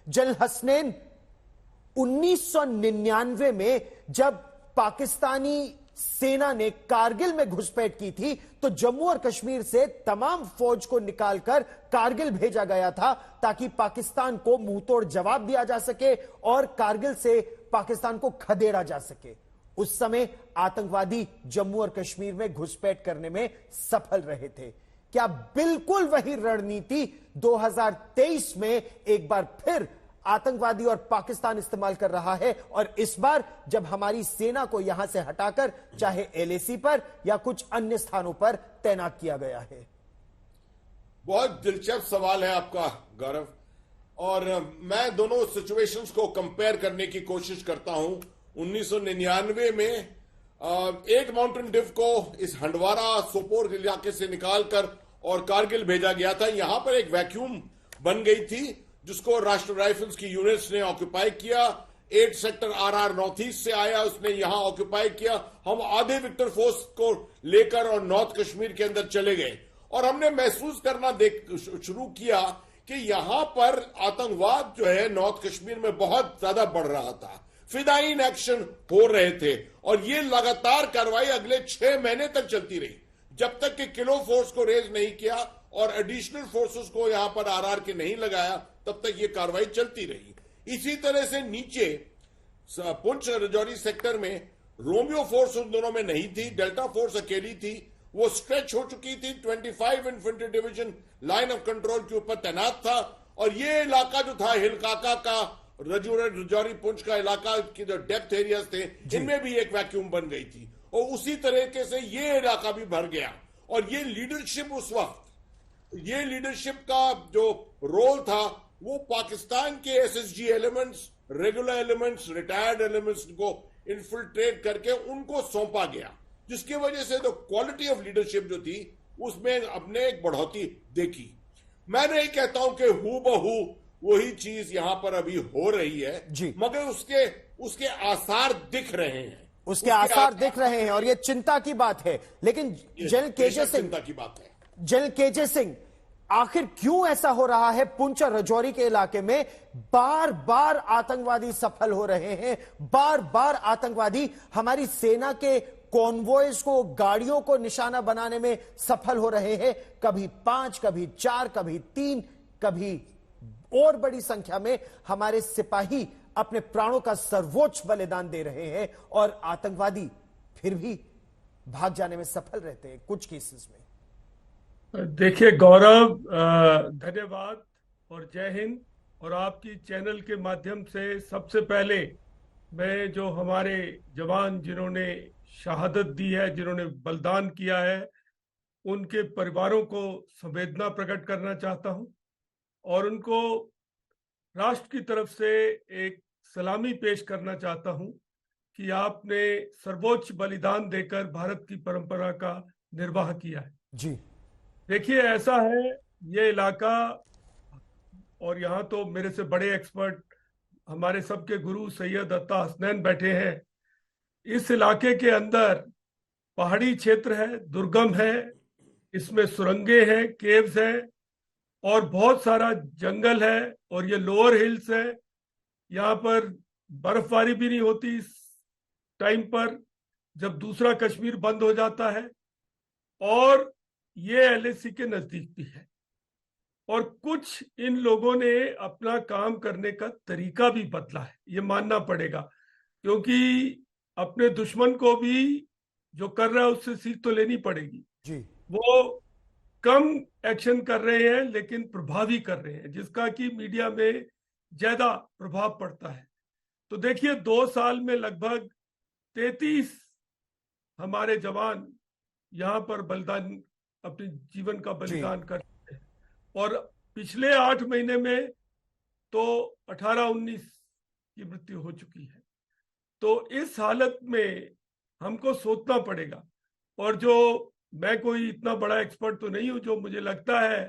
General Hasnain 1999 में जब पाकिस्तानी सेना ने कारगिल में घुसपैठ की थी तो जम्मू और कश्मीर से तमाम फौज को निकालकर कारगिल भेजा गया था ताकि पाकिस्तान को मुंहतोड़ जवाब दिया जा सके और कारगिल से पाकिस्तान को खदेड़ा जा सके। उस समय आतंकवादी जम्मू और कश्मीर में घुसपैठ करने में सफल रहे थे। क्या बिल्कुल वही रणनीति 2023 में एक बार फिर आतंकवादी और पाकिस्तान इस्तेमाल कर रहा है और इस बार जब हमारी सेना को यहां से हटाकर चाहे एलएसी पर या कुछ अन्य स्थानों पर तैनात किया गया है? बहुत दिलचस्प सवाल है आपका गौरव, और मैं दोनों सिचुएशंस को कंपेयर करने की कोशिश करता हूं। 1999 में एक माउंटेन डिव को इस हंडवारा सोपोर इलाके से निकालकर और कारगिल भेजा गया था। यहां पर एक वैक्यूम बन गई थी जिसको राष्ट्रीय राइफल्स की यूनिट्स ने ऑक्यूपाई किया। 8 सेक्टर आरआर नॉर्थ ईस्ट से आया, उसने यहां ऑक्यूपाई किया। हम आधे विक्टर फोर्स को लेकर और नॉर्थ कश्मीर के अंदर चले गए और हमने महसूस करना शुरू किया कि यहां पर आतंकवाद जो है नॉर्थ कश्मीर में बहुत ज्यादा बढ़ रहा था। फिदायीन एक्शन हो रहे थे और ये लगातार कार्रवाई अगले 6 महीने तक चलती रही जब तक कि किलो फोर्स को रेज नहीं किया और एडिशनल फोर्सेस को यहां पर आरआर के नहीं लगाया, तब तक ये कार्रवाई चलती रही। इसी तरह से नीचे पुंछ राजौरी सेक्टर में रोमियो फोर्स उन दोनों में नहीं थी, डेल्टा फोर्स अकेली थी। वो स्ट्रेच हो चुकी थी, 25 infantry division line of control के ऊपर तैनात था और ये इलाका जो था हिलकाका का, राजौरी पुंछ का इलाका की जो डेप्थ एरियाज थे, इनमें भी एक वैक्यूम बन गई थी और उसी तरीके से ये इलाका भी भर गया। और ये लीडरशिप उस वक्त, ये लीडरशिप का जो रोल था वो पाकिस्तान के SSG elements, regular elements, retired elements को इन्फिल्ट्रेट करके उनको सौंपा गया, जिसकी वजह से तो क्वालिटी ऑफ लीडरशिप जो थी उसमें अपने एक बढ़ोतरी देखी। मैं नहीं कहता हूं कि हूबहू वही चीज यहां पर अभी हो रही है जी, मगर उसके आसार दिख रहे हैं, उसके आसार दिख रहे हैं और ये चिंता की बात है। लेकिन जनरल केजे सिंह, चिंता की बात है। जनरल केजे सिंह, आखिर क्यों ऐसा हो रहा है? पुंछ और राजौरी के इलाके में बार बार आतंकवादी सफल हो रहे हैं, बार बार आतंकवादी हमारी सेना के कॉन्वॉयज को, गाड़ियों को निशाना बनाने में सफल हो रहे हैं। कभी 5, कभी 4, कभी 3, कभी और बड़ी संख्या में हमारे सिपाही अपने प्राणों का सर्वोच्च बलिदान दे रहे हैं और आतंकवादी फिर भी भाग जाने में सफल रहते हैं कुछ केसेस में। देखिए गौरव, धन्यवाद और जय हिंद। और आपकी चैनल के माध्यम से सबसे पहले मैं जो हमारे जवान जिन्होंने शहादत दी है, जिन्होंने बलिदान किया है, उनके परिवारों को संवेदना प्रकट करना चाहता हूं और उनको राष्ट्र की तरफ से एक सलामी पेश करना चाहता हूं कि आपने सर्वोच्च बलिदान देकर भारत की परंपरा का निर्वाह किया है जी। देखिए ऐसा है, ये इलाका, और यहाँ तो मेरे से बड़े एक्सपर्ट हमारे सबके गुरु सैयद अत्ता हसनैन बैठे हैं। इस इलाके के अंदर पहाड़ी क्षेत्र है, दुर्गम है, इसमें सुरंगें हैं, केव्स हैं और बहुत सारा जंगल है और ये लोअर हिल्स है। यहाँ पर बर्फबारी भी नहीं होती इस टाइम पर जब दूसरा कश्मीर बंद हो जाता है, और ये एलएसी के नजदीक भी है। और कुछ इन लोगों ने अपना काम करने का तरीका भी बदला है, ये मानना पड़ेगा, क्योंकि अपने दुश्मन को भी जो कर रहा है उससे सीख तो लेनी पड़ेगी जी। वो कम एक्शन कर रहे हैं लेकिन प्रभावी कर रहे हैं, जिसका कि मीडिया में ज्यादा प्रभाव पड़ता है। तो देखिए 2 साल में लगभग 33 हमारे जवान यहाँ पर बलिदान, अपने जीवन का बलिदान करते हैं और पिछले 8 महीने में तो 18-19 की मृत्यु हो चुकी है। तो इस हालत में हमको सोचना पड़ेगा। और जो मैं कोई इतना बड़ा एक्सपर्ट तो नहीं हूं, जो मुझे लगता है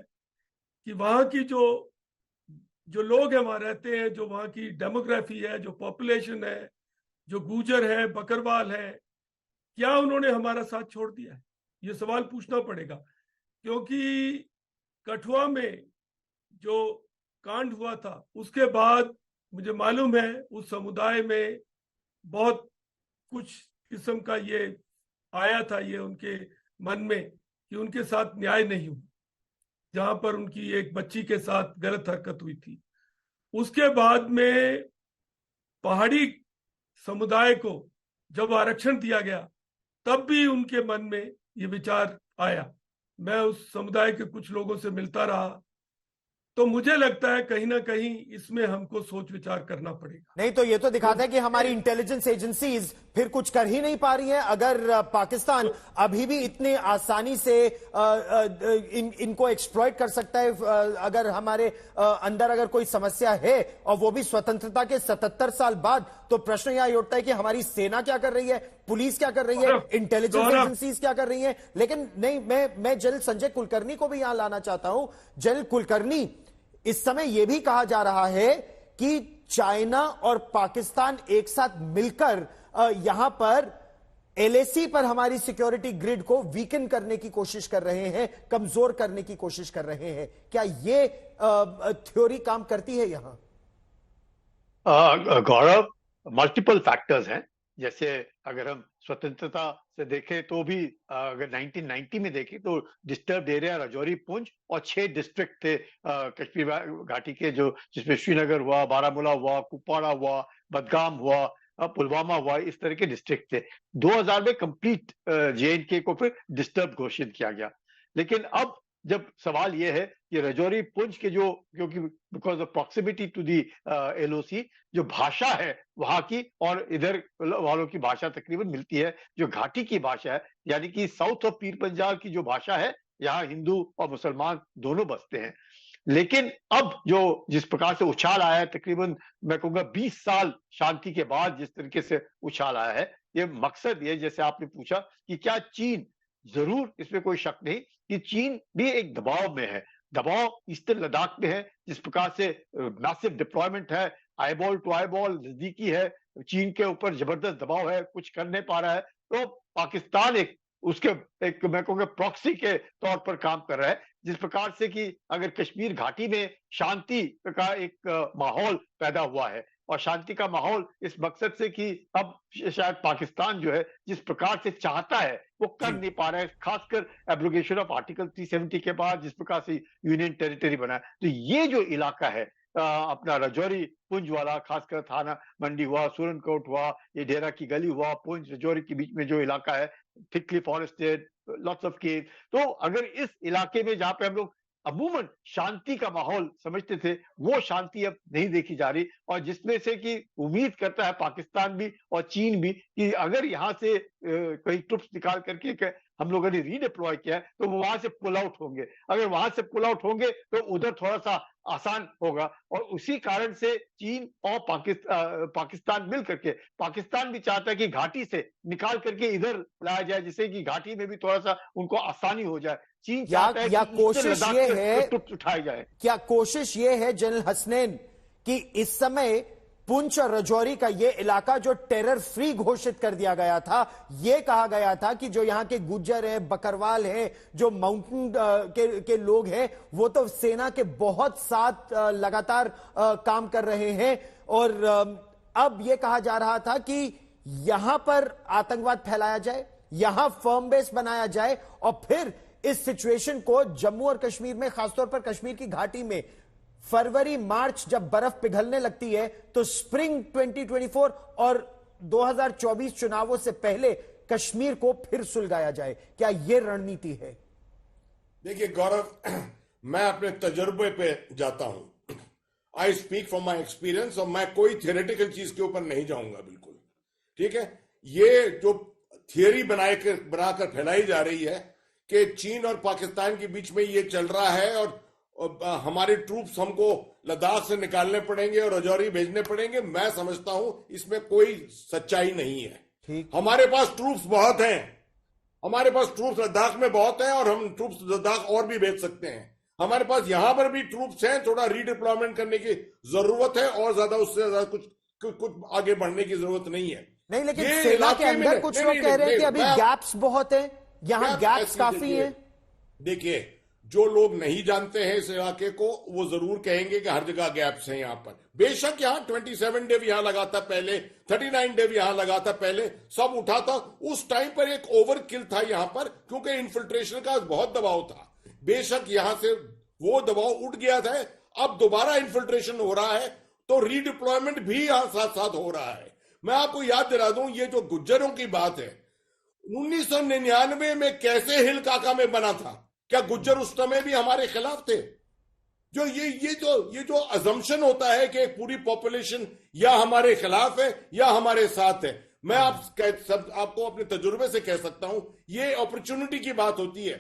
कि वहां की जो लोग हैं वहां रहते हैं, जो वहां की डेमोग्राफी है, जो पॉपुलेशन है, जो गुजर है, बकरवाल है, क्या उन्होंने हमारा साथ छोड़ दिया है? ये सवाल पूछना पड़ेगा। क्योंकि कठुआ में जो कांड हुआ था उसके बाद मुझे मालूम है उस समुदाय में बहुत कुछ किस्म का ये आया था, ये उनके मन में कि उनके साथ न्याय नहीं हुआ, जहां पर उनकी एक बच्ची के साथ गलत हरकत हुई थी। उसके बाद में पहाड़ी समुदाय को जब आरक्षण दिया गया तब भी उनके मन में ये विचार आया। मैं उस समुदाय के कुछ लोगों से मिलता रहा, तो मुझे लगता है कहीं ना कहीं इसमें हमको सोच विचार करना पड़ेगा। नहीं तो ये तो दिखाता है कि हमारी इंटेलिजेंस एजेंसीज फिर कुछ कर ही नहीं पा रही हैं। अगर पाकिस्तान अभी भी इतने आसानी से इनको एक्सप्लॉइट कर सकता है, अगर हमारे अंदर अगर कोई समस्या है और वो भी स्वतंत्रता के 77 साल बाद, तो प्रश्न यह उठता है कि हमारी सेना क्या कर रही है, पुलिस क्या कर रही है, इंटेलिजेंस एजेंसीज क्या कर रही है। लेकिन नहीं, मैं जनरल संजय कुलकर्णी को भी यहां लाना चाहता हूं। जनरल कुलकर्णी, इस समय यह भी कहा जा रहा है कि चाइना और पाकिस्तान एक साथ मिलकर यहां पर एलएसी पर हमारी सिक्योरिटी ग्रिड को वीकन करने की कोशिश कर रहे हैं, कमजोर करने की कोशिश कर रहे हैं। क्या ये थ्योरी काम करती है यहां? गौरव, मल्टीपल फैक्टर्स हैं। जैसे अगर हम स्वतंत्रता से देखें तो भी अगर 1990 में देखें तो डिस्टर्ब्ड एरिया राजौरी, पुंछ और 6 डिस्ट्रिक्ट थे कश्मीर घाटी के, जो जिसमें श्रीनगर हुआ, बारामूला हुआ, कुपवाड़ा हुआ, बदगाम हुआ, पुलवामा हुआ, इस तरह के डिस्ट्रिक्ट थे। 2000 में कंप्लीट JNK को फिर डिस्टर्ब घोषित किया गया। लेकिन अब जब सवाल यह है कि राजौरी, पुंछ के जो, क्योंकि because of proximity to the LOC, जो भाषा है वहां की और इधर वालों की भाषा तकरीबन मिलती है, जो घाटी की भाषा है, यानी कि साउथ ऑफ पीर पंजाल की जो भाषा है, यहाँ हिंदू और मुसलमान दोनों बसते हैं। लेकिन अब जो जिस प्रकार से उछाल आया है, तकरीबन मैं कहूंगा 20 साल शांति के बाद जिस तरीके से उछाल आया है, ये मकसद ये, जैसे आपने पूछा कि क्या चीन, जरूर इसमें कोई शक नहीं कि चीन भी एक दबाव में है। दबाव ईस्टर्न लद्दाख में है, जिस प्रकार से मैसिव डिप्लॉयमेंट है, आईबॉल टू आईबॉल नजदीकी है, चीन के ऊपर जबरदस्त दबाव है, कुछ कर नहीं पा रहा है। तो पाकिस्तान उसके मैं कहूँगा प्रॉक्सी के तौर पर काम कर रहा है, जिस प्रकार से कि अगर कश्मीर घाटी में शांति का एक माहौल पैदा हुआ है, और शांति का माहौल इस मकसद से कि अब शायद पाकिस्तान जो है जिस प्रकार से चाहता है वो कर नहीं पा रहा है, खासकर एब्रोगेशन ऑफ आर्टिकल 370 के बाद जिस प्रकार से यूनियन टेरिटरी बना है। तो ये जो इलाका है अपना राजौरी पुंछ वाला, खासकर थाना मंडी हुआ, सूरनकोट हुआ, ये डेरा की गली हुआ, पुंछ राजौरी के बीच में जो इलाका है, थिकली फॉरेस्टेड, लॉट्स ऑफ केव। तो अगर इस इलाके में जहां पे हम लोग अमूमन शांति का माहौल समझते थे, वो शांति अब नहीं देखी जा रही, और जिसमें से कि उम्मीद करता है पाकिस्तान भी और चीन भी कि अगर यहाँ से कई ट्रुप्स निकाल करके हम लोगों ने रीडिप्लॉय किया है तो वो वहां से पुल आउट होंगे। अगर वहां से पुल आउट होंगे तो उधर थोड़ा सा आसान होगा, और उसी कारण से चीन और पाकिस्तान मिल करके, पाकिस्तान भी चाहता है कि घाटी से निकाल करके इधर लाया जाए, जिससे कि घाटी में भी थोड़ा सा उनको आसानी हो जाए। चीन चाहता है कि कोशिश ये है उठाई जाए। क्या कोशिश ये है जनरल हसनैन कि इस समय पुंछ और राजौरी का ये इलाका जो टेरर फ्री घोषित कर दिया गया था, ये कहा गया था कि जो यहां के गुज्जर हैं, बकरवाल हैं, जो माउंटेन के लोग हैं, वो तो सेना के बहुत साथ लगातार काम कर रहे हैं, और अब ये कहा जा रहा था कि यहां पर आतंकवाद फैलाया जाए, यहां फर्म बेस बनाया जाए, और फिर इस सिचुएशन को जम्मू और कश्मीर में, खासतौर पर कश्मीर की घाटी में, फरवरी मार्च जब बर्फ पिघलने लगती है तो स्प्रिंग 2024 और 2024 चुनावों से पहले कश्मीर को फिर सुलगाया जाए। क्या यह रणनीति है? देखिए गौरव, मैं अपने तजुर्बे पे जाता हूं, I speak from my experience, और मैं कोई थियोरेटिकल चीज के ऊपर नहीं जाऊंगा, बिल्कुल ठीक है। ये जो थियरी बनाकर फैलाई जा रही है कि चीन और पाकिस्तान के बीच में ये चल रहा है और हमारे ट्रूप्स हमको लद्दाख से निकालने पड़ेंगे और राजौरी भेजने पड़ेंगे, मैं समझता हूं इसमें कोई सच्चाई नहीं है। हमारे पास ट्रूप्स बहुत हैं, हमारे पास ट्रूप्स लद्दाख में बहुत हैं, और हम ट्रूप्स लद्दाख और भी भेज सकते हैं। हमारे पास यहां पर भी ट्रूप्स हैं, थोड़ा रीडिप्लॉयमेंट करने की जरूरत है, और ज्यादा उससे ज्यादा कुछ आगे बढ़ने की जरूरत नहीं है। नहीं, लेकिन सेना के अंदर कुछ लोग कह रहे हैं कि अभी गैप्स बहुत हैं, यहां गैप्स काफी हैं। देखिए, जो लोग नहीं जानते हैं इस इलाके को वो जरूर कहेंगे कि हर जगह गैप्स हैं यहां पर। बेशक यहां 27 डे यहां लगा था पहले, 39 डे यहां लगा था पहले, सब उठा था। उस टाइम पर एक ओवरकिल था यहां पर, क्योंकि इन्फिल्ट्रेशन का बहुत दबाव था। बेशक यहां से वो दबाव उठ गया था, अब दोबारा इन्फिल्ट्रेशन हो रहा है, तो रीडिप्लॉयमेंट भी यहां साथ साथ हो रहा है। मैं आपको याद दिला दूं, ये जो गुज्जरों की बात है, 1999 में कैसे हिल काका में बना था? क्या गुज्जर उस समय भी हमारे खिलाफ थे? जो ये जो अजम्पशन होता है कि पूरी पॉपुलेशन या हमारे खिलाफ है या हमारे साथ है, मैं आपको अपने तजुर्बे से कह सकता हूं, ये अपॉर्चुनिटी की बात होती है।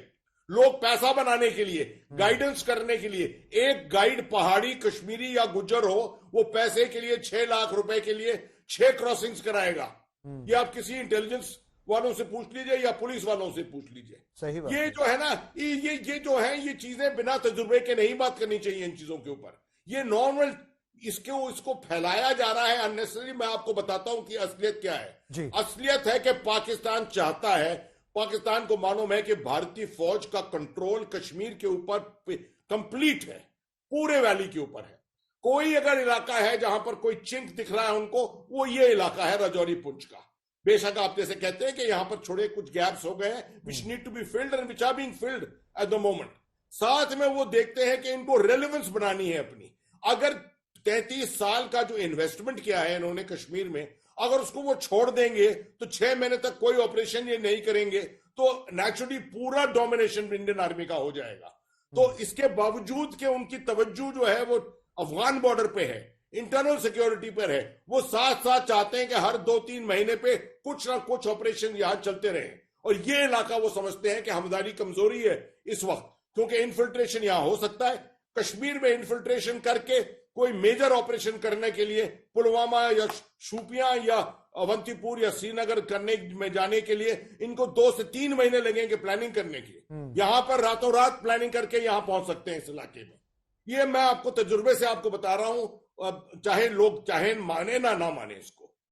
लोग पैसा बनाने के लिए, गाइडेंस करने के लिए, एक गाइड पहाड़ी कश्मीरी या गुज्जर हो, वो पैसे के लिए 6 लाख रुपए के लिए 6 क्रॉसिंग्स कराएगा। ये आप किसी इंटेलिजेंस वालों से पूछ लीजिए या पुलिस वालों से पूछ लीजिए। सही बात। ये जो है ना, ये जो है, ये चीजें बिना तजुर्बे के नहीं बात करनी चाहिए इन चीजों के ऊपर। ये नॉर्मल इसको फैलाया जा रहा है अननेसेसरी। मैं आपको बताता हूं कि असलियत क्या है। असलियत है कि पाकिस्तान चाहता है, पाकिस्तान को मालूम है कि भारतीय फौज का कंट्रोल कश्मीर के ऊपर कंप्लीट है, पूरे वैली के ऊपर है। कोई अगर इलाका है जहां पर कोई चिंक दिख रहा है उनको, वो ये इलाका है राजौरी पुंछ का। बेशक आप जैसे कहते हैं कि यहां पर थोड़े कुछ गैप्स हो गए हैं which need to be filled and which are being filled at the moment. साथ में वो देखते हैं कि इनको रेलेवेंस बनानी है अपनी। अगर 33 साल का जो इन्वेस्टमेंट किया है इन्होंने कश्मीर में, अगर उसको वो छोड़ देंगे तो 6 महीने तक कोई ऑपरेशन ये नहीं करेंगे, तो नेचुरली पूरा डोमिनेशन इंडियन आर्मी का हो जाएगा। तो इसके बावजूद कि उनकी तवज्जो जो है वो अफगान बॉर्डर पे है, इंटरनल सिक्योरिटी पर है, वो साथ साथ चाहते हैं कि हर 2-3 महीने पे कुछ ना कुछ ऑपरेशन यहां चलते रहे। और ये इलाका वो समझते हैं कि हमदारी कमजोरी है इस वक्त, क्योंकि इन्फिल्ट्रेशन यहां हो सकता है। कश्मीर में इन्फिल्ट्रेशन करके कोई मेजर ऑपरेशन करने के लिए पुलवामा या शूपियां या अवंतीपुर या श्रीनगर करने में जाने के लिए इनको 2 से 3 महीने लगेंगे प्लानिंग करने के। यहां पर रातों रात प्लानिंग करके यहां पहुंच सकते हैं इस इलाके में। ये मैं आपको तजुर्बे से आपको बता रहा हूं, चाहे लोग चाहे माने ना माने इसको।